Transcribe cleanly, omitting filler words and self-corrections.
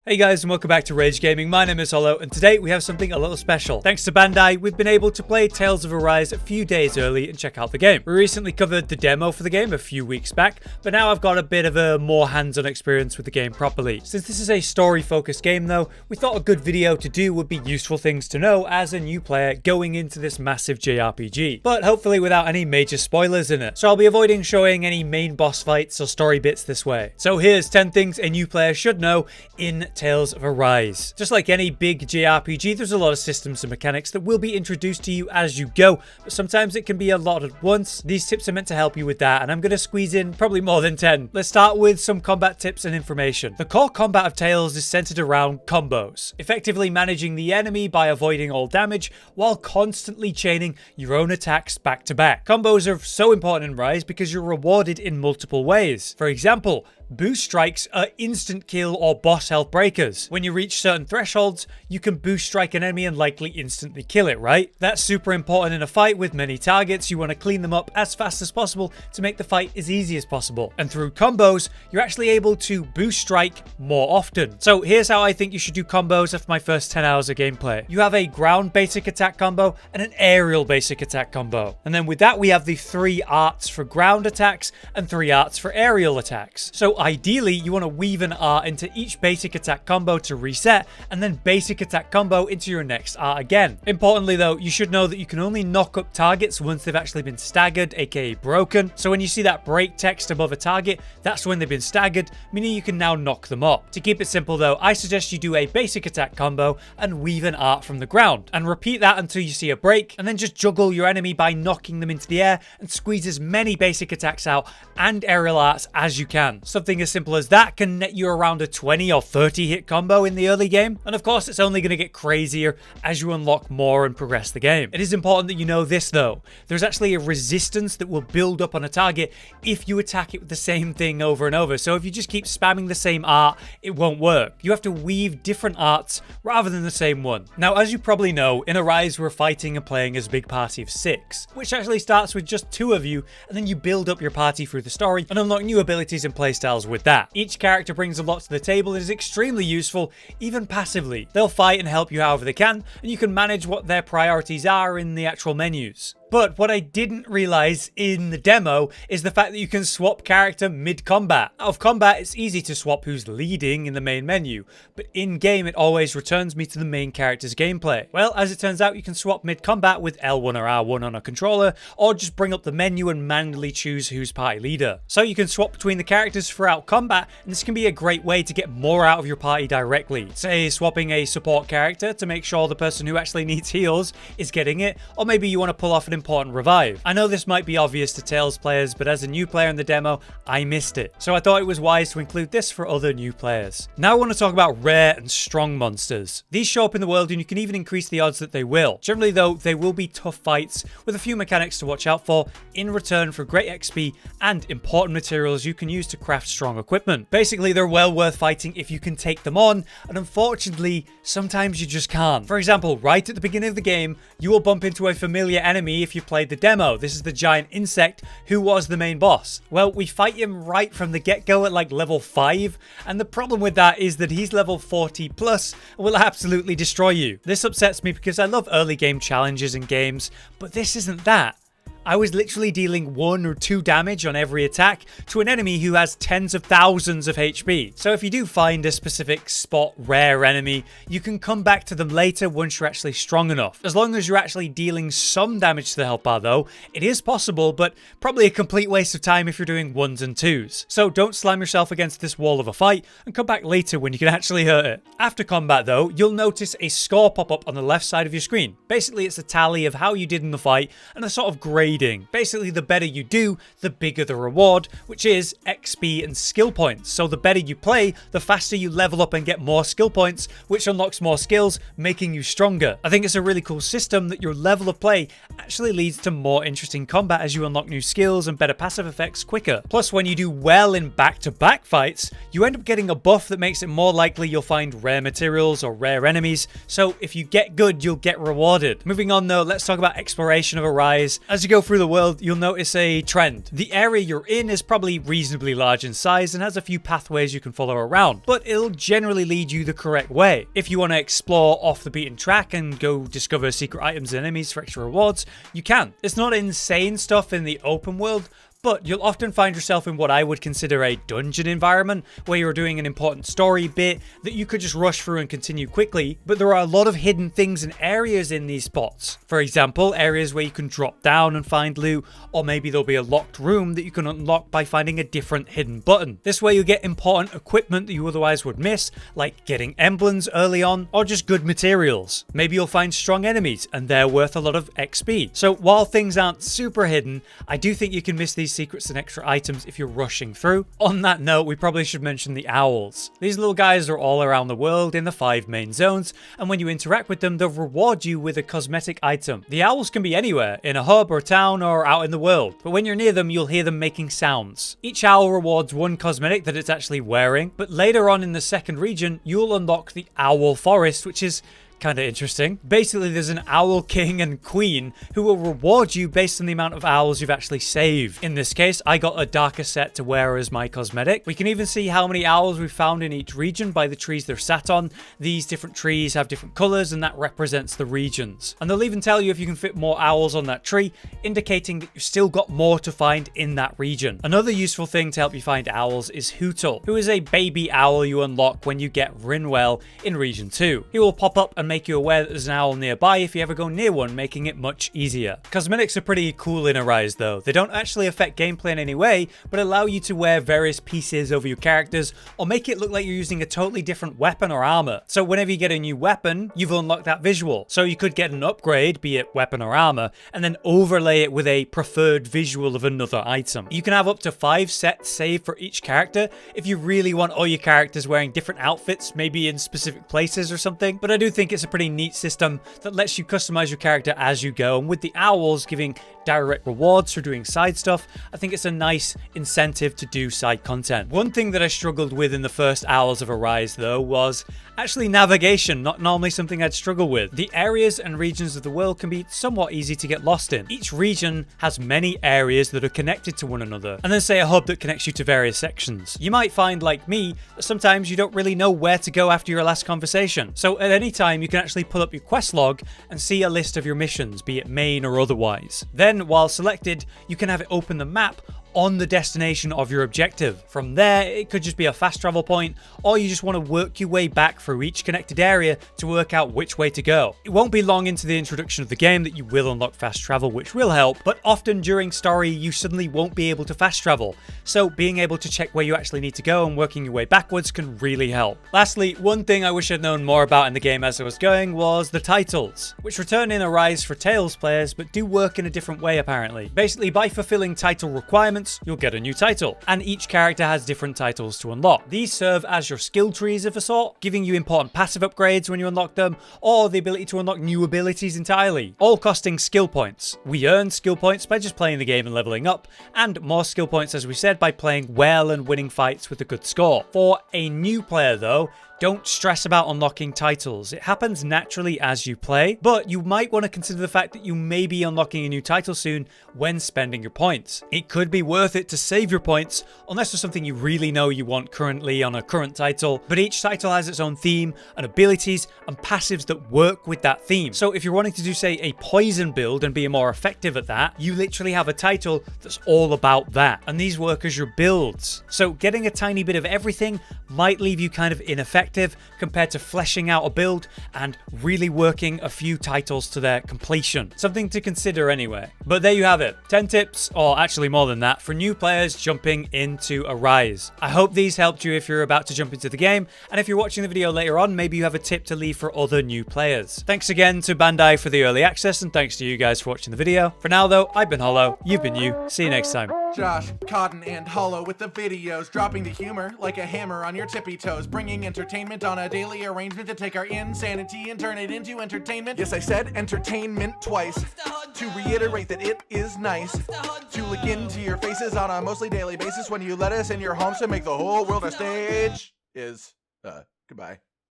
Hey guys, and welcome back to Rage Gaming. My name is Hollow, and today we have something a little special. Thanks to Bandai, we've been able to play Tales of Arise a few days early and check out the game. We recently covered the demo for the game a few weeks back, but now I've got a bit of a more hands-on experience with the game properly. Since this is a story-focused game though, we thought a good video to do would be useful things to know as a new player going into this massive JRPG, but hopefully without any major spoilers in it. So I'll be avoiding showing any main boss fights or story bits this way. So here's 10 things a new player should know in Tales of Arise. Just like any big JRPG, there's a lot of systems and mechanics that will be introduced to you as you go, but sometimes it can be a lot at once. These tips are meant to help you with that, and I'm going to squeeze in probably more than 10. Let's start with some combat tips and information. The core combat of Tales is centered around combos, effectively managing the enemy by avoiding all damage while constantly chaining your own attacks back to back. Combos are so important in Rise because you're rewarded in multiple ways. For example, boost strikes are instant kill or boss health breakers. When you reach certain thresholds, you can boost strike an enemy and likely instantly kill it, right? That's super important in a fight with many targets. You want to clean them up as fast as possible to make the fight as easy as possible. And through combos, you're actually able to boost strike more often. So here's how I think you should do combos after my first 10 hours of gameplay. You have a ground basic attack combo and an aerial basic attack combo. And then with that, we have the 3 arts for ground attacks and 3 arts for aerial attacks. So ideally, you want to weave an art into each basic attack combo to reset, and then basic attack combo into your next art again. Importantly though, you should know that you can only knock up targets once they've actually been staggered, aka broken. So when you see that break text above a target, that's when they've been staggered, meaning you can now knock them up. To keep it simple though, I suggest you do a basic attack combo and weave an art from the ground, and repeat that until you see a break, and then just juggle your enemy by knocking them into the air and squeeze as many basic attacks out and aerial arts as you can. Something as simple as that can net you around a 20 or 30 hit combo in the early game, and of course it's only going to get crazier as you unlock more and progress the game. It is important that you know this though. There's actually a resistance that will build up on a target if you attack it with the same thing over and over. So if you just keep spamming the same art, it won't work. You have to weave different arts rather than the same one. Now, as you probably know, in Arise we're fighting and playing as a big party of 6, which actually starts with just 2 of you, and then you build up your party through the story and unlock new abilities and playstyles with that. Each character brings a lot to the table and is extremely useful, even passively. They'll fight and help you however they can, and you can manage what their priorities are in the actual menus. But what I didn't realize in the demo is the fact that you can swap character mid-combat. Out of combat, it's easy to swap who's leading in the main menu, but in-game it always returns me to the main character's gameplay. Well, as it turns out, you can swap mid-combat with L1 or R1 on a controller, or just bring up the menu and manually choose who's party leader. So you can swap between the characters throughout combat, and this can be a great way to get more out of your party directly. Say, swapping a support character to make sure the person who actually needs heals is getting it, or maybe you want to pull off an important revive. I know this might be obvious to Tales players, but as a new player in the demo, I missed it. So I thought it was wise to include this for other new players. Now I want to talk about rare and strong monsters. These show up in the world and you can even increase the odds that they will. Generally though, they will be tough fights with a few mechanics to watch out for in return for great XP and important materials you can use to craft strong equipment. Basically, they're well worth fighting if you can take them on, and unfortunately, sometimes you just can't. For example, right at the beginning of the game, you will bump into a familiar enemy if you played the demo. This is the giant insect who was the main boss. Well, we fight him right from the get-go at like level 5, and the problem with that is that he's level 40 plus and will absolutely destroy you. This upsets me because I love early game challenges in games, but this isn't that. I was literally dealing 1 or 2 damage on every attack to an enemy who has tens of thousands of HP. So if you do find a specific spot rare enemy, you can come back to them later once you're actually strong enough. As long as you're actually dealing some damage to the health bar though, it is possible, but probably a complete waste of time if you're doing 1s and 2s. So don't slam yourself against this wall of a fight and come back later when you can actually hurt it. After combat though, you'll notice a score pop up on the left side of your screen. Basically, it's a tally of how you did in the fight and a sort of grade. Basically, the better you do, the bigger the reward, which is XP and skill points. So the better you play, the faster you level up and get more skill points, which unlocks more skills, making you stronger. I think it's a really cool system that your level of play actually leads to more interesting combat as you unlock new skills and better passive effects quicker. Plus, when you do well in back-to-back fights, you end up getting a buff that makes it more likely you'll find rare materials or rare enemies. So if you get good, you'll get rewarded. Moving on though, let's talk about exploration of Arise. As you go through the world, you'll notice a trend. The area you're in is probably reasonably large in size and has a few pathways you can follow around, but it'll generally lead you the correct way. If you want to explore off the beaten track and go discover secret items and enemies for extra rewards, you can. It's not insane stuff in the open world, but you'll often find yourself in what I would consider a dungeon environment, where you're doing an important story bit that you could just rush through and continue quickly, but there are a lot of hidden things and areas in these spots. For example, areas where you can drop down and find loot, or maybe there'll be a locked room that you can unlock by finding a different hidden button. This way you'll get important equipment that you otherwise would miss, like getting emblems early on, or just good materials. Maybe you'll find strong enemies, and they're worth a lot of XP. So while things aren't super hidden, I do think you can miss these secrets and extra items if you're rushing through. On that note, we probably should mention the owls. These little guys are all around the world in the 5 main zones, and when you interact with them, they'll reward you with a cosmetic item. The owls can be anywhere, in a hub or town or out in the world, but when you're near them, you'll hear them making sounds. Each owl rewards one cosmetic that it's actually wearing, but later on in the second region, you'll unlock the owl forest, which is kind of interesting. Basically, there's an owl king and queen who will reward you based on the amount of owls you've actually saved. In this case, I got a darker set to wear as my cosmetic. We can even see how many owls we've found in each region by the trees they're sat on. These different trees have different colors, and that represents the regions. And they'll even tell you if you can fit more owls on that tree, indicating that you've still got more to find in that region. Another useful thing to help you find owls is Hootle, who is a baby owl you unlock when you get Rinwell in region 2. He will pop up and make you aware that there's an owl nearby if you ever go near one, making it much easier. Cosmetics are pretty cool in Arise though. They don't actually affect gameplay in any way, but allow you to wear various pieces over your characters or make it look like you're using a totally different weapon or armor. So whenever you get a new weapon, you've unlocked that visual. So you could get an upgrade, be it weapon or armor, and then overlay it with a preferred visual of another item. You can have up to 5 sets saved for each character if you really want all your characters wearing different outfits, maybe in specific places or something. But I do think it's a pretty neat system that lets you customize your character as you go, and with the owls giving direct rewards for doing side stuff, I think it's a nice incentive to do side content. One thing that I struggled with in the first hours of Arise though was actually navigation, not normally something I'd struggle with. The areas and regions of the world can be somewhat easy to get lost in. Each region has many areas that are connected to one another, and then say a hub that connects you to various sections. You might find, like me, that sometimes you don't really know where to go after your last conversation. So at any time you can actually pull up your quest log and see a list of your missions, be it main or otherwise. Then while selected, you can have it open the map on the destination of your objective. From there, it could just be a fast travel point, or you just want to work your way back through each connected area to work out which way to go. It won't be long into the introduction of the game that you will unlock fast travel, which will help, but often during story, you suddenly won't be able to fast travel. So being able to check where you actually need to go and working your way backwards can really help. Lastly, one thing I wish I'd known more about in the game as I was going was the titles, which return in Arise for Tales players, but do work in a different way apparently. Basically, by fulfilling title requirements, you'll get a new title, and each character has different titles to unlock. These serve as your skill trees of a sort, giving you important passive upgrades when you unlock them, or the ability to unlock new abilities entirely, all costing skill points. We earn skill points by just playing the game and leveling up, and more skill points, as we said, by playing well and winning fights with a good score. For a new player though, don't stress about unlocking titles. It happens naturally as you play, but you might want to consider the fact that you may be unlocking a new title soon when spending your points. It could be worth it to save your points, unless there's something you really know you want currently on a current title, but each title has its own theme and abilities and passives that work with that theme. So if you're wanting to do, say, a poison build and be more effective at that, you literally have a title that's all about that, and these work as your builds. So getting a tiny bit of everything might leave you kind of ineffective compared to fleshing out a build and really working a few titles to their completion. Something to consider anyway. But there you have it. 10 tips, or actually more than that, for new players jumping into Arise. I hope these helped you if you're about to jump into the game, and if you're watching the video later on, maybe you have a tip to leave for other new players. Thanks again to Bandai for the early access, and thanks to you guys for watching the video. For now though, I've been Hollow, you've been you. See you next time. Josh, Cotton, and Hollow with the videos, dropping the humor like a hammer on your tippy toes, bringing entertainment on a daily arrangement to take our insanity and turn it into entertainment. Yes, I said entertainment twice, to reiterate that it is nice to look into your faces on a mostly daily basis when you let us in your homes to make the whole world a stage. Goodbye.